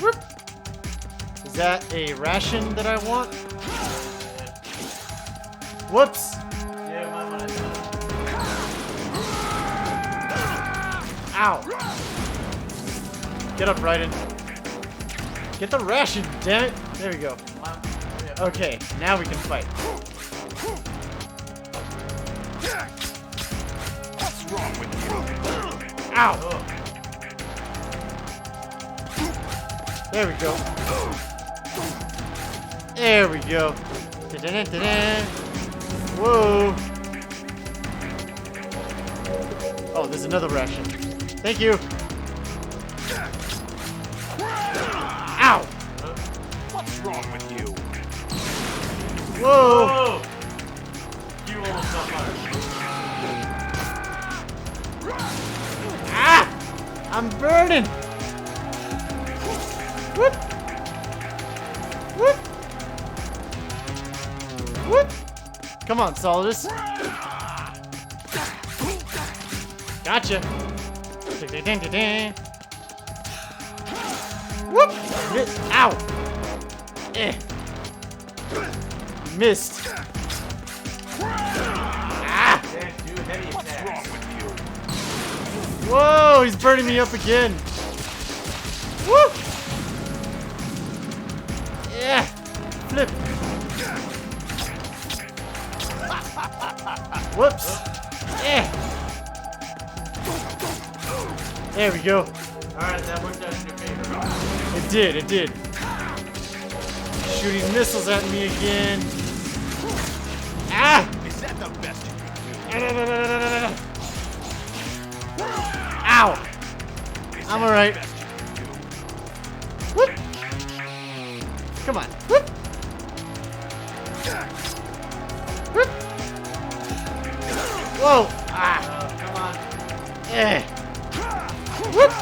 Whoop. Is that a ration that I want? Whoops. Yeah, might want to. Ow. Get up, Raiden. Get the ration, damn it. There we go. Okay, now we can fight. What's wrong with you? Ow. Oh. There we go. There we go. Da-da-da-da-da. Whoa. Oh, there's another ration. Thank you. Ow. What's wrong with you? Whoa. Oh! You almost got fired. Ah! I'm burning. Whoop. Whoop. Whoop. Come on, Solidus. Gotcha. Da-da-da-da-da. Whoop. Ow. Eh. Missed. Ah. Can't do heavy What's wrong attacks. with you? Whoa, he's burning me up again. Woo! Yeah. Flip. Whoops. Yeah. There we go. Alright, that worked out in your favor. It did, it did. Shooting missiles at me again. Ah! Is that the best you can Ow! do? Is I'm that alright. the best you can do? Whoop! Come on. Whoop! Whoop! Whoa! Ah! Come on. Eh! Whoop!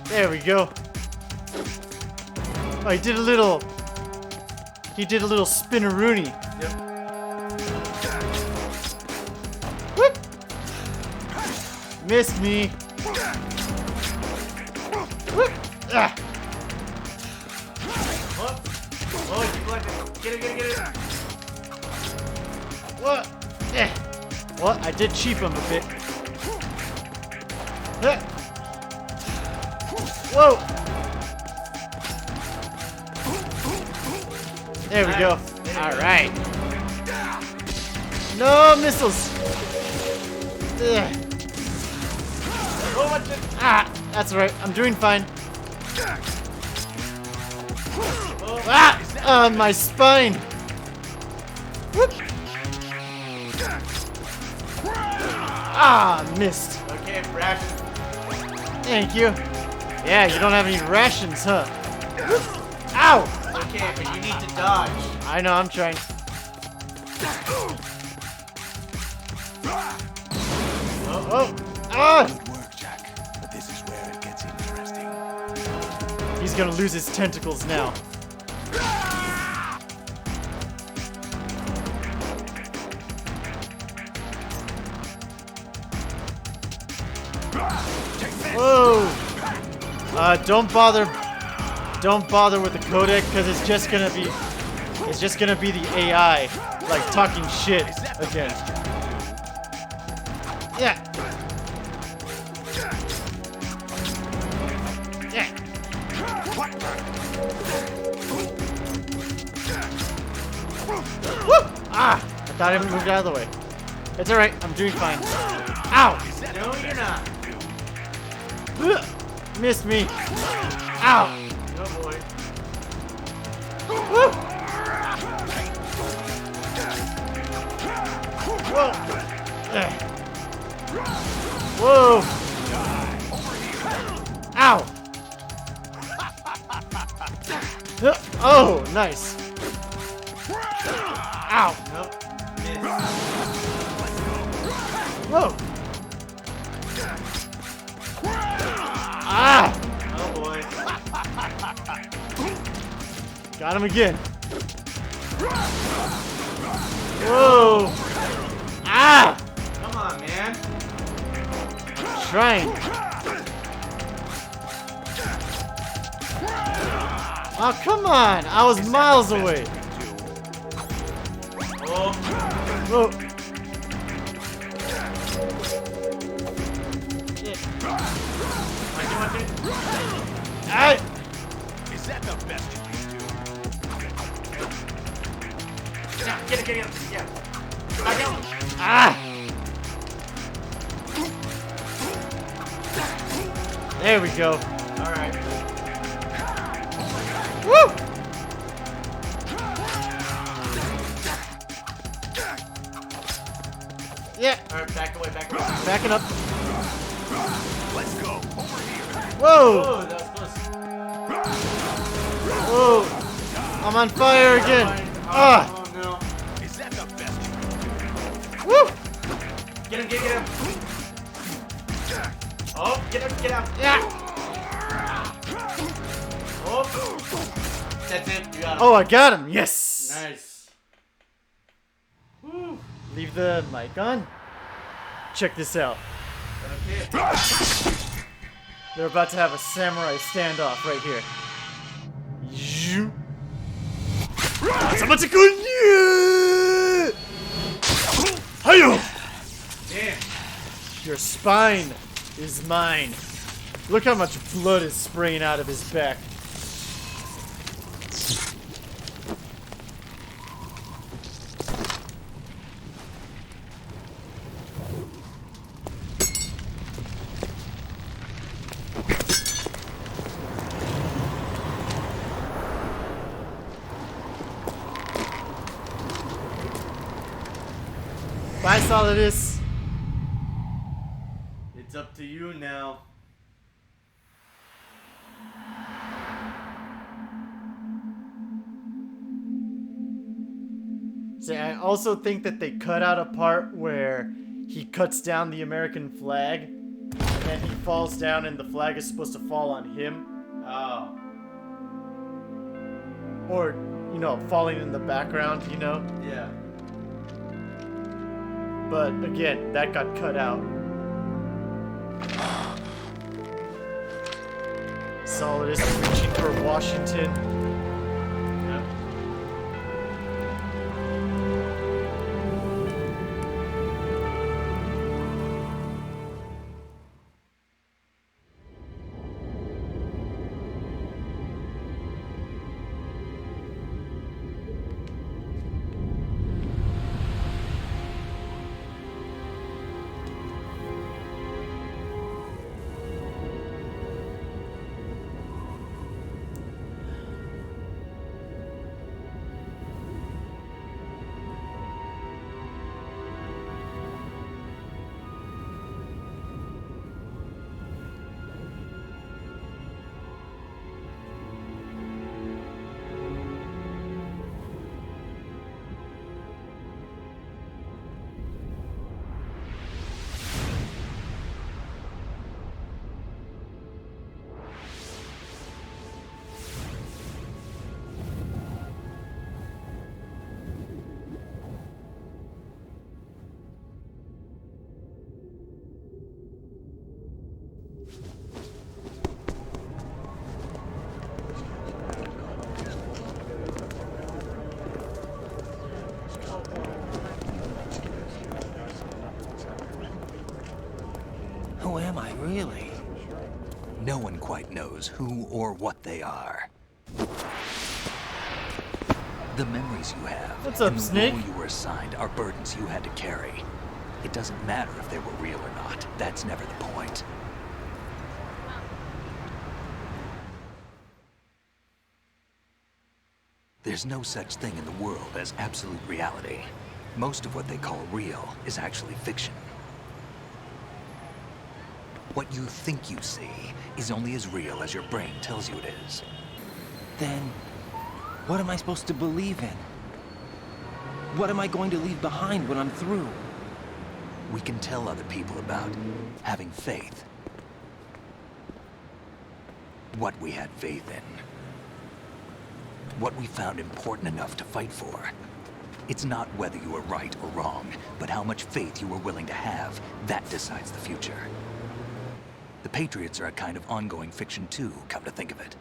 There we go. Oh, he did a little spinneroonie. Yep. Whoop! Missed me. Whoop! Ah! Oh, oh, you like it. Get it. What? Eh. Well, I did cheap him a bit. Eh. Whoa! There we go. Nice. All right. No missiles. Ugh. Oh, watch it. Ah, that's all right. I'm doing fine. Oh, Ah, on my spine. Whoop. Ah, missed. okay, ration. Thank you. Yeah, you don't have any rations, huh? Ow! Okay, but you need to dodge. I know, I'm trying. Oh! Ah! Good work, Jack. But this is where it gets interesting. He's gonna lose his tentacles now. Whoa! Don't bother with the codec because it's just gonna be the AI like talking shit again. Yeah. Yeah. Woo! Ah! I thought I moved out of the way. It's alright, I'm doing fine. Ow! No, you're not. Ugh, missed me. Ow! No, boy. Woo! Whoa! Ugh. Whoa! Ow! Oh, nice. Ow! Nope. Miss. Whoa! Ah! Oh, boy. Got him again. Whoa! Ah! Come on, man. trying. Oh, come on. I was miles away. Oh, Oh. watch it. Ah. Is that the best you can do? Yeah, get it. Yeah. Back out. Ah. There we go. All right. Woo! Yeah, All right, back away. backing up. Let's go. Over here. Whoa! Oh, that was close. Whoa! I'm on fire again. Ah! Oh no. Is that the best you can do? Woo! Get him. Oh, get out. Yeah! Oh. That's it. You got him. Oh, I got him. Yes. Nice. Leave the mic on. Check this out. Okay. They're about to have a samurai standoff right here. Zhoo. Hiyo! Damn. Your spine is mine. Look how much blood is spraying out of his back. Bye, Solidus. It's up to you now. See, I also think that they cut out a part where he cuts down the American flag, and then he falls down, and the flag is supposed to fall on him, Oh. or you know, falling in the background, you know. Yeah. But again, that got cut out. Solidus reaching for Washington. Yep. Who am I, really? No one quite knows who or what they are. The memories you have What's up, and the Snake? role you were assigned are burdens you had to carry. It doesn't matter if they were real or not. That's never the point. There's no such thing in the world as absolute reality. Most of what they call real is actually fiction. What you think you see is only as real as your brain tells you it is. Then, what am I supposed to believe in? What am I going to leave behind when I'm through? We can tell other people about having faith. What we had faith in. What we found important enough to fight for. It's not whether you were right or wrong, but how much faith you were willing to have. That decides the future. The Patriots are a kind of ongoing fiction too, come to think of it.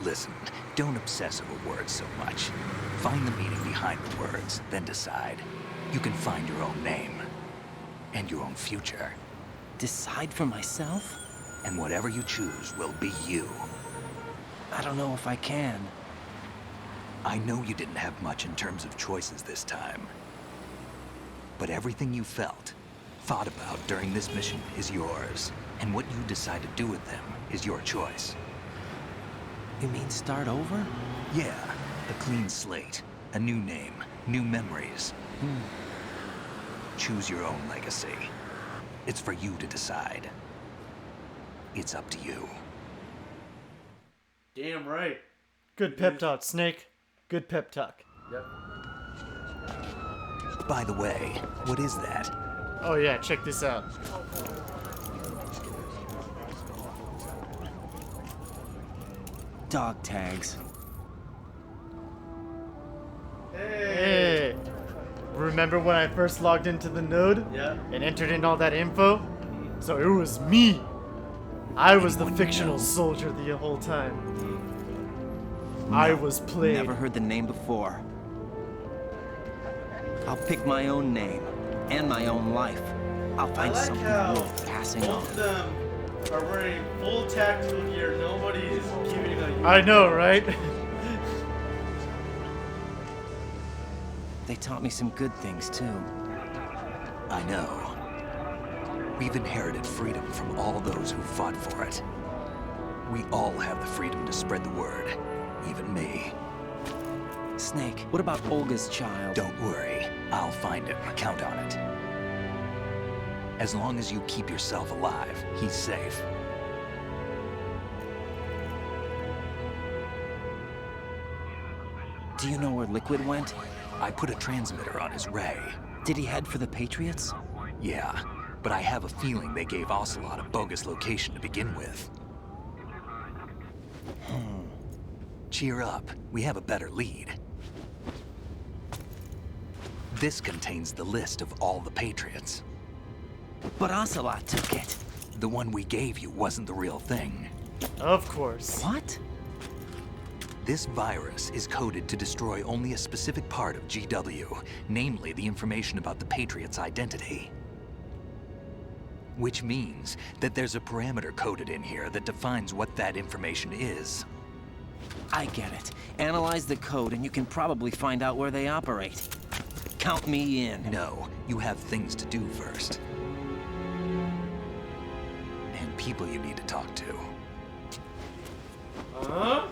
Listen, don't obsess over words so much. Find the meaning behind the words, then decide. You can find your own name. And your own future. Decide for myself? And whatever you choose will be you. I don't know if I can. I know you didn't have much in terms of choices this time. But everything you felt, thought about during this mission is yours. And what you decide to do with them is your choice. You mean start over? Yeah, a clean slate, a new name, new memories. Choose your own legacy. It's for you to decide. It's up to you. Damn right. Good pep talk, Snake. Good pep talk. Yep. By the way, what is that? Oh yeah, check this out. Dog tags. Hey! Remember when I first logged into the node? Yeah. And entered in all that info? So it was me! I was the Anyone fictional know? soldier the whole time. I was played. Never heard the name before. I'll pick my own name and my own life. I'll find something worth passing on. Both of them are wearing full tactical gear. Nobody is giving a. I know, right? They taught me some good things too. I know. We've inherited freedom from all those who fought for it. We all have the freedom to spread the word. Even me. Snake, what about Olga's child? Don't worry. I'll find him. Count on it. As long as you keep yourself alive, he's safe. Do you know where Liquid went? I put a transmitter on his ray. Did he head for the Patriots? Yeah, but I have a feeling they gave Ocelot a bogus location to begin with. Cheer up. We have a better lead. This contains the list of all the Patriots. But Ocelot took it. The one we gave you wasn't the real thing. Of course. What? This virus is coded to destroy only a specific part of GW, namely the information about the Patriots' identity. Which means that there's a parameter coded in here that defines what that information is. I get it. Analyze the code and you can probably find out where they operate. Count me in. No, you have things to do first. And people you need to talk to. Huh?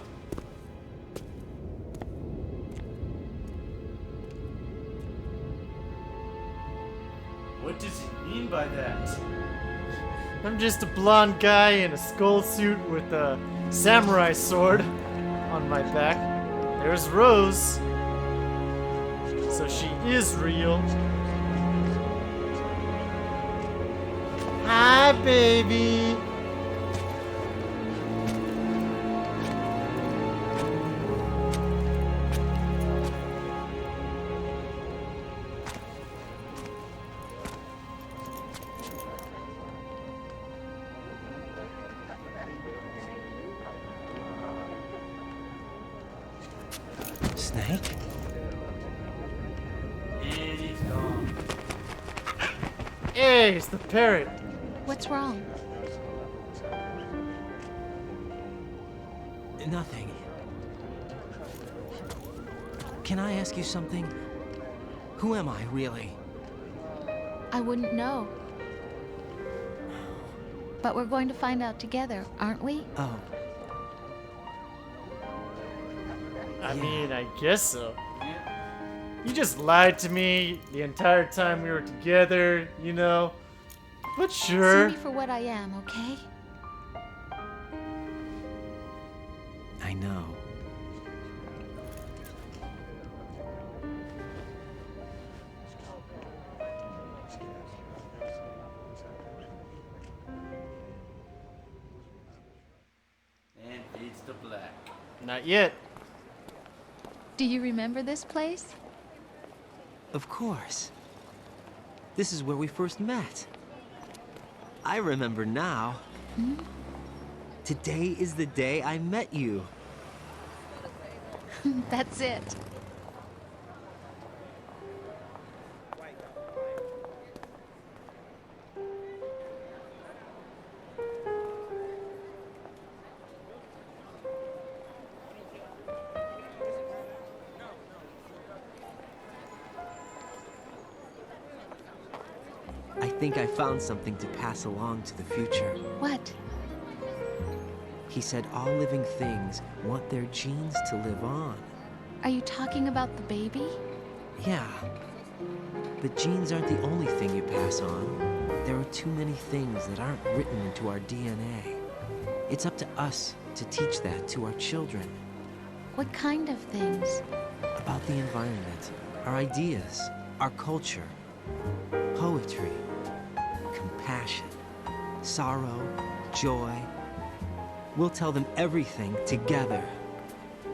What does he mean by that? I'm just a blonde guy in a skull suit with a samurai sword on my back. There's Rose. So she is real. Hi, baby. Snake? And he's gone. Hey, it's the parrot. What's wrong? Nothing. Can I ask you something? Who am I, really? I wouldn't know. But we're going to find out together, aren't we? Oh, I mean, I guess so. You just lied to me the entire time we were together, you know? But sure. See me for what I am, okay? I know. And fades to black. Not yet. Do you remember this place? Of course. This is where we first met. I remember now. Today is the day I met you. That's it. I think I found something to pass along to the future. What? He said all living things want their genes to live on. Are you talking about the baby? Yeah. The genes aren't the only thing you pass on. There are too many things that aren't written into our DNA. It's up to us to teach that to our children. What kind of things? About the environment, our ideas, our culture, poetry, compassion, sorrow, joy. We'll tell them everything together.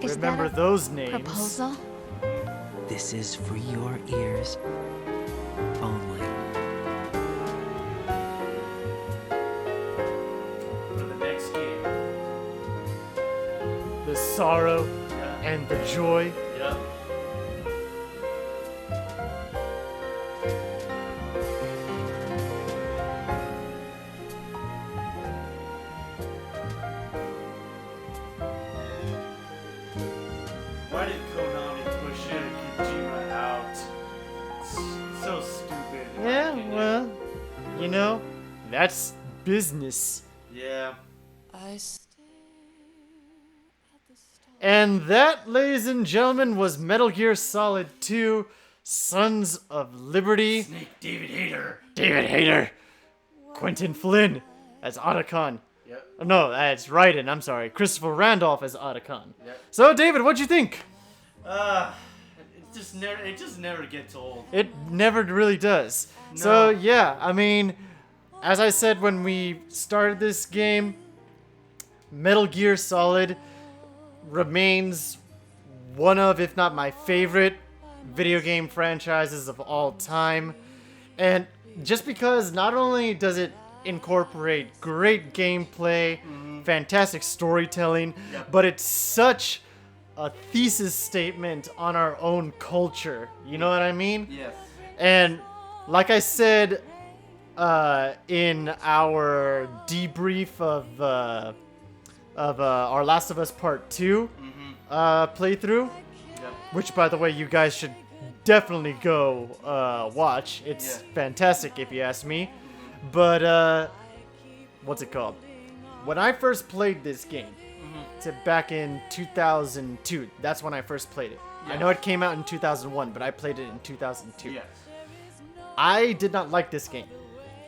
Is Remember that a those names. proposal? This is for your ears only. For the next game. The sorrow Yeah. and the joy. Yep. Why did Konami push Kojima out? It's so stupid. in my Yeah, opinion. well, you know, that's business. Yeah. And that, ladies and gentlemen, was Metal Gear Solid 2 Sons of Liberty. Snake David Hayter. David Hayter. Quentin Flynn as Otacon. Yep. Oh, no, that's Raiden, I'm sorry. Christopher Randolph as Otacon. Yep. So, David, what'd you think? It just never gets old. It never really does. So, No. yeah, I mean, as I said when we started this game, Metal Gear Solid remains one of, if not my favorite, video game franchises of all time. And just because not only does it incorporate great gameplay, fantastic storytelling, but it's such a thesis statement on our own culture. You know what I mean? Yes. And like I said in our debrief of our Last of Us Part 2 playthrough, Yep. which, by the way, you guys should definitely go watch. It's Yeah. fantastic, if you ask me. But, what's it called? When I first played this game, back in 2002, that's when I first played it. I Yeah. know it came out in 2001, but I played it in 2002. Yes. I did not like this game.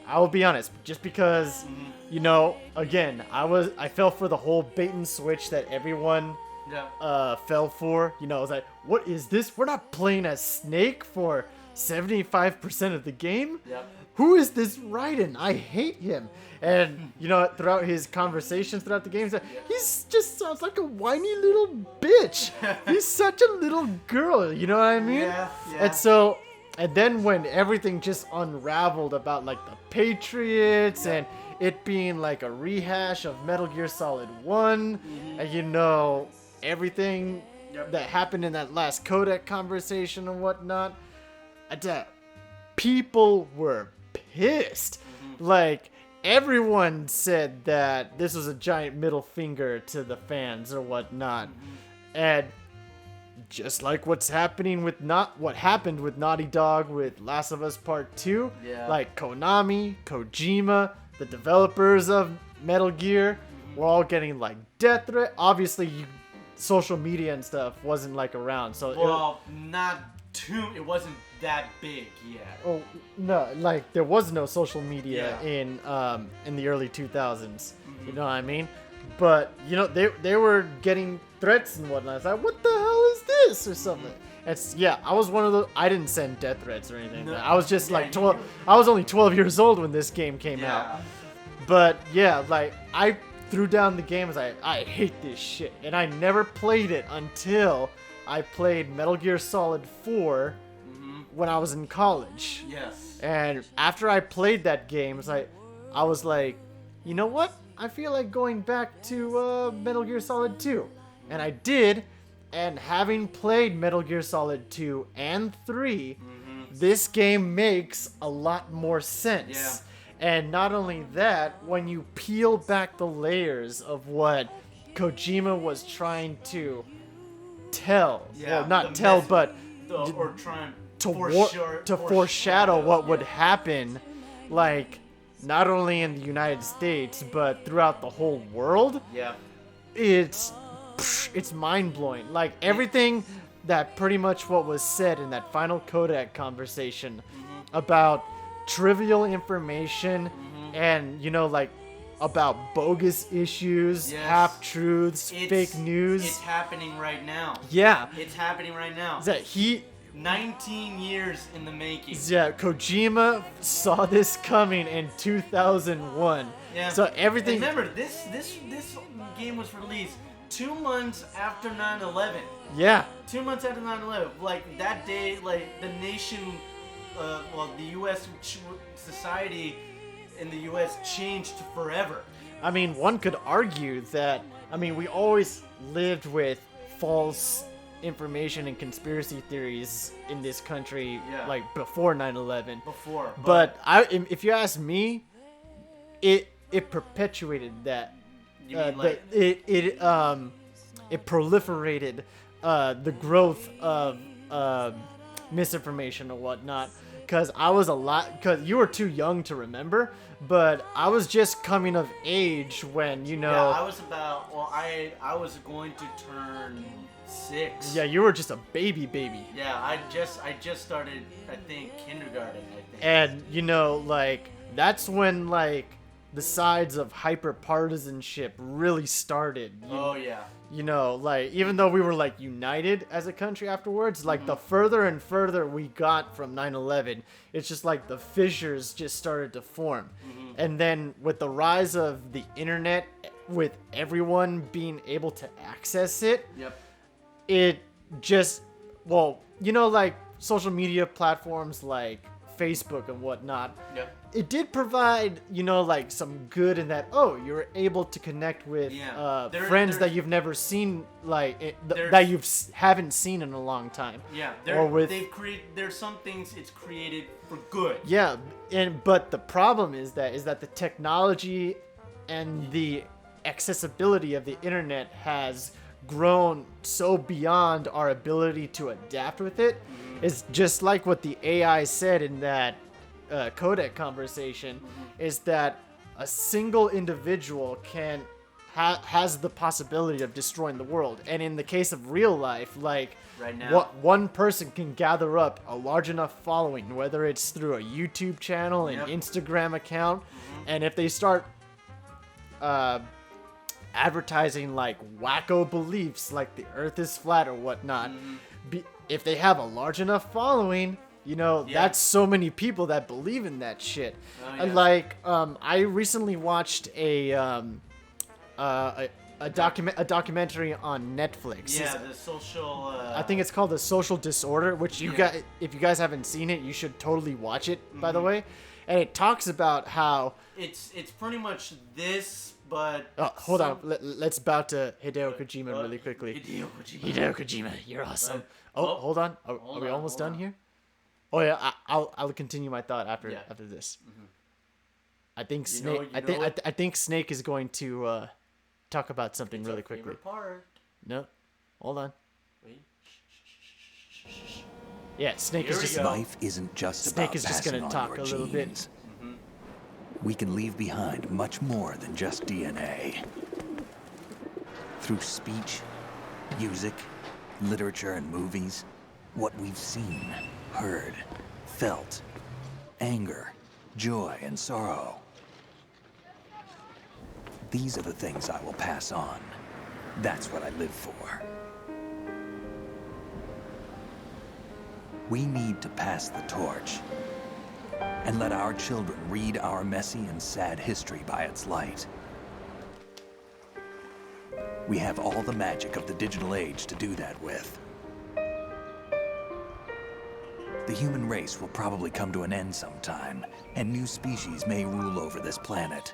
I will be honest, just because, you know, again, I fell for the whole bait and switch that everyone Yeah. fell for. You know, I was like, what is this? We're not playing as Snake for 75% of the game? Yep. Who is this Raiden? I hate him. And, you know, throughout his conversations throughout the game, he's just sounds like a whiny little bitch. He's such a little girl, you know what I mean? Yeah, yeah. And so, and then when everything just unraveled about, like, the Patriots and it being like a rehash of Metal Gear Solid 1, and, you know, everything that happened in that last codec conversation and whatnot, people were pissed. Like, everyone said that this was a giant middle finger to the fans or whatnot. And just like what happened with Naughty Dog with Last of Us Part 2, Yeah. like Konami, Kojima, the developers of Metal Gear, were all getting like death threat. Obviously, social media and stuff wasn't like around, so Well, not too. It wasn't that big yet. oh no, like there was no social media Yeah. in the early 2000s. You know what I mean? But you know they were getting threats and whatnot. It's like, what the hell is this or something? It's I was one of those. I didn't send death threats or anything. No. I was just Yeah, like you- 12. I was only 12 years old when this game came out. Yeah. But yeah, like I threw down the game. As I hate this shit, and I never played it until I played Metal Gear Solid 4 when I was in college. Yes. And after I played that game, it's like I was like, you know what? I feel like going back to Metal Gear Solid 2. And I did, and having played Metal Gear Solid 2 and 3, this game makes a lot more sense. Yeah. And not only that, when you peel back the layers of what Kojima was trying to tell, Yeah, well, not the tell, message- but or trying to foreshadow what would yeah. happen, like, not only in the United States, but throughout the whole world, Yeah. it's mind-blowing. Like, everything that pretty much what was said in that final Kodak conversation about trivial information and, you know, like, about bogus issues, Yes. half-truths, fake news. It's happening right now. Yeah. It's happening right now. That he... 19 years in the making. Yeah, Kojima saw this coming in 2001. Yeah. So everything... And remember, this game was released 2 months after 9/11. Yeah. 2 months after 9/11. Like, that day, like, the nation, the U.S. society in the U.S. changed forever. I mean, one could argue that... I mean, we always lived with false information and conspiracy theories in this country, Yeah. like, before 9/11. Before. But if you ask me, it perpetuated that. You mean, like, It proliferated the growth of misinformation or whatnot. Because because you were too young to remember, but I was just coming of age when, you know. yeah, I was about, I was going to turn 6. Yeah, you were just a baby. Yeah, I just started, I think, kindergarten, I think. And, you know, like, that's when, like, the sides of hyper-partisanship really started. Oh, yeah. You know, like, even though we were, like, united as a country afterwards, like, the further and further we got from 9/11, it's just like the fissures just started to form. And then with the rise of the internet, with everyone being able to access it, Yep. it just, well, you know, like, social media platforms like Facebook and whatnot, Yep. it did provide, you know, like, some good in that, oh, you're able to connect with Yeah. friends that there's- you've never seen, like, There's- that you haven't seen in a long time. Yeah, Or with- there's some things it's created for good. Yeah, but the problem is that the technology and the accessibility of the internet has grown so beyond our ability to adapt with it. It's just like what the AI said in that codec conversation, is that a single individual has the possibility of destroying the world. And in the case of real life, like, Right now. one person can gather up a large enough following, whether it's through a YouTube channel, an Yep. Instagram account, and if they start advertising, like, wacko beliefs like the earth is flat or whatnot, if they have a large enough following, you know, Yeah. that's so many people that believe in that shit. Oh, And, yeah. like, I recently watched a documentary on Netflix. Yeah, the social. I think it's called The Social Disorder, which you Yeah. guys, if you guys haven't seen it, you should totally watch it, by Mm-hmm. the way. And it talks about how... it's pretty much this, but. hold on. Let's bow to Hideo Kojima really quickly. Hideo Kojima. Hideo Kojima, you're awesome. Oh, Hold on. Are hold we on, almost hold done on. here? Oh yeah, I'll continue my thought after Yeah. after this. I think You know- Snake. you I think know what? I think Snake is going to talk about something It's really our quickly. favorite part. No, hold on. Wait. Yeah, Snake Here is we just go. Life isn't just Snake about is just passing gonna on talk your a little bit. genes. We can leave behind much more than just DNA. Through speech, music, literature, and movies, what we've seen, heard, felt, anger, joy, and sorrow. These are the things I will pass on. That's what I live for. We need to pass the torch and let our children read our messy and sad history by its light. We have all the magic of the digital age to do that with. The human race will probably come to an end sometime, and new species may rule over this planet.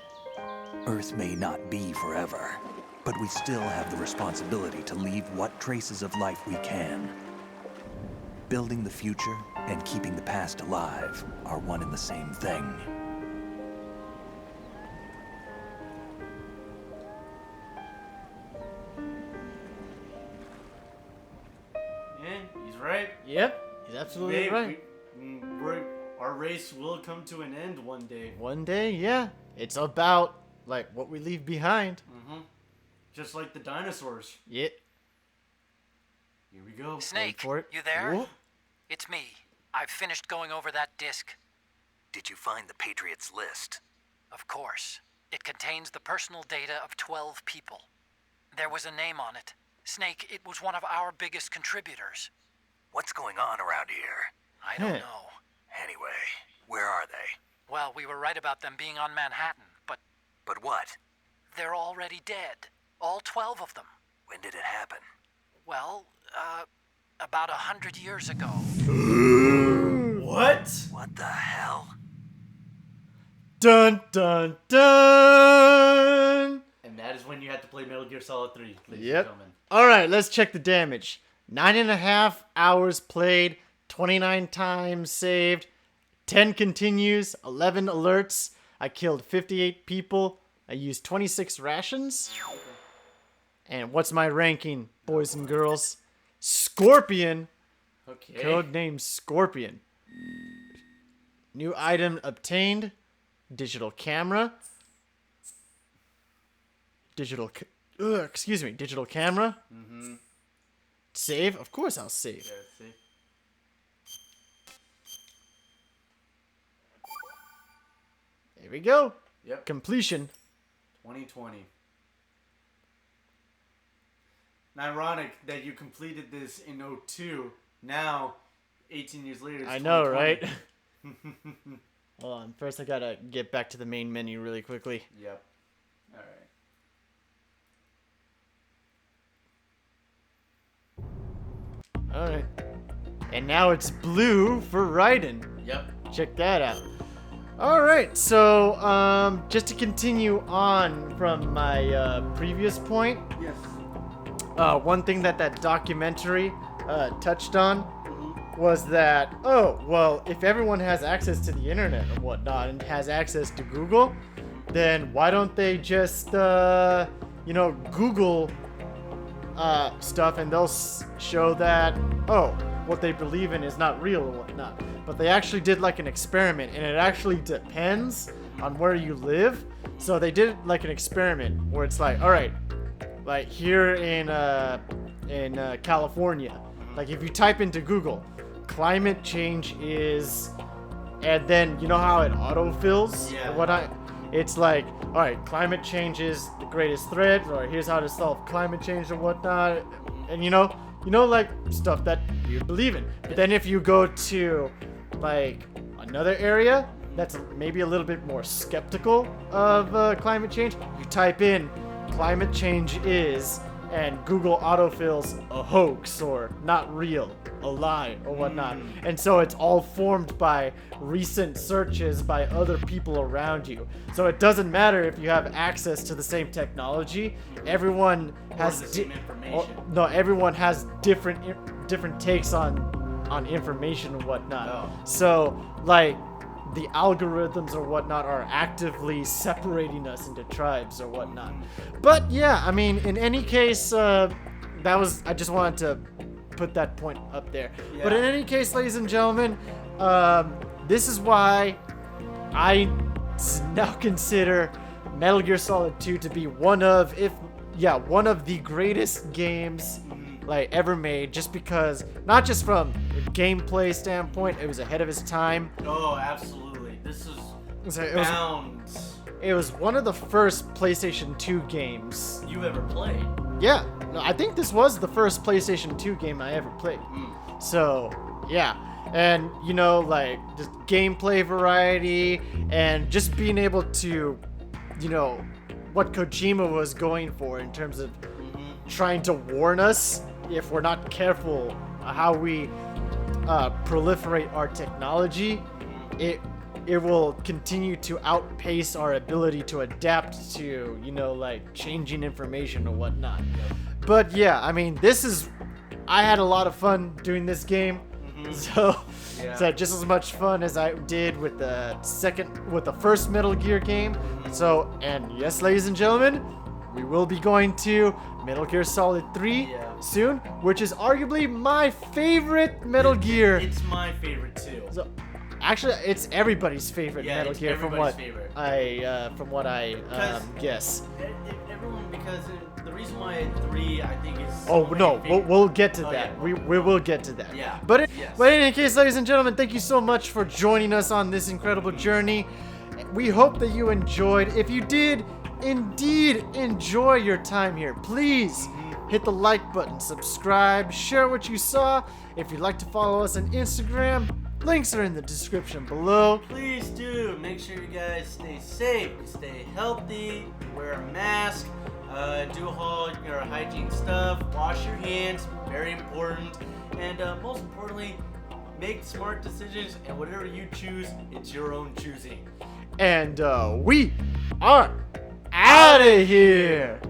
Earth may not be forever, but we still have the responsibility to leave what traces of life we can. Building the future and keeping the past alive are one and the same thing. Yeah, he's right. Yep, he's absolutely right. Our race will come to an end one day. One day, yeah. It's about, like, what we leave behind. Just like the dinosaurs. Yeah. Here we go. Snake, for it. you there? Whoa. It's me. I've finished going over that disc. Did you find the Patriots list? Of course. It contains the personal data of 12 people. There was a name on it. Snake, it was one of our biggest contributors. What's going on around here? I don't know. Anyway, where are they? Well, we were right about them being on Manhattan, but But what? they're already dead. All 12 of them. When did it happen? Well, about 100 years ago. What? What the hell? Dun dun dun! And that is when you had to play Metal Gear Solid 3, ladies and Yep. gentlemen. Alright, let's check the damage. 9.5 hours played, 29 times saved, 10 continues, 11 alerts. I killed 58 people. I used 26 rations. And what's my ranking, boys and girls? Scorpion. Okay. Codename Scorpion. New item obtained. Digital camera. Digital camera. Save? Of course I'll save. Yeah, see? There we go. Yep. Completion. 2020. And ironic that you completed this in 02. Now, 18 years later, it's I know, 2020. right? Hold on. First I gotta get back to the main menu really quickly. Yep. Alright. Alright. And now it's blue for Raiden. Yep. Check that out. Alright, so just to continue on from my previous point, Yes. one thing that documentary touched on was that, oh, well, if everyone has access to the internet and whatnot and has access to Google, then why don't they just, Google stuff and they'll show that, oh, what they believe in is not real or whatnot. But they actually did like an experiment, and it actually depends on where you live. So they did like an experiment where it's like, all right, like here in California, like if you type into Google, climate change is, and then you know how it autofills Yeah. or whatnot. It's like, all right, climate change is the greatest threat, or here's how to solve climate change and whatnot, and you know, like stuff that you believe in. But then if you go to like another area that's maybe a little bit more skeptical of climate change, you type in climate change is, and Google autofills a hoax or not real, a lie or whatnot. And so it's all formed by recent searches by other people around you. So it doesn't matter if you have access to the same technology. Everyone has the same information. everyone has different takes on information and whatnot. Oh. So like the algorithms or whatnot are actively separating us into tribes or whatnot. But yeah, I mean, in any case, I just wanted to put that point up there. Yeah. But in any case, ladies and gentlemen, this is why I now consider Metal Gear Solid 2 to be one of the greatest games like ever made, just because, not just from a gameplay standpoint, it was ahead of its time. Oh, absolutely. This is So it it was one of the first PlayStation 2 games. you ever played. Yeah, no, I think this was the first PlayStation 2 game I ever played. So, yeah. And, like, just gameplay variety and just being able to, what Kojima was going for in terms of trying to warn us if we're not careful how we proliferate our technology, it will continue to outpace our ability to adapt to, you know, like changing information or whatnot. But yeah, I mean, I had a lot of fun doing this game. So just as much fun as I did with the first Metal Gear game. So, and yes, ladies and gentlemen, we will be going to Metal Gear Solid 3 soon, which is arguably my favorite Metal Gear. It's my favorite too. So, actually, it's everybody's favorite Metal Gear from what favorite. I guess. Everyone, because the reason why 3 I think is. Oh no, my favorite- we'll get to that. yeah. We will get to that. Yeah. But Yes. but in any case, ladies and gentlemen, thank you so much for joining us on this incredible journey. We hope that you enjoyed. If you did indeed enjoy your time here, please hit the like button, subscribe, share what you saw. If you'd like to follow us on Instagram, links are in the description below. Please do. Make sure you guys stay safe, stay healthy, wear a mask, do all your hygiene stuff, wash your hands, very important, and most importantly, make smart decisions, and whatever you choose, it's your own choosing. And we are out of here.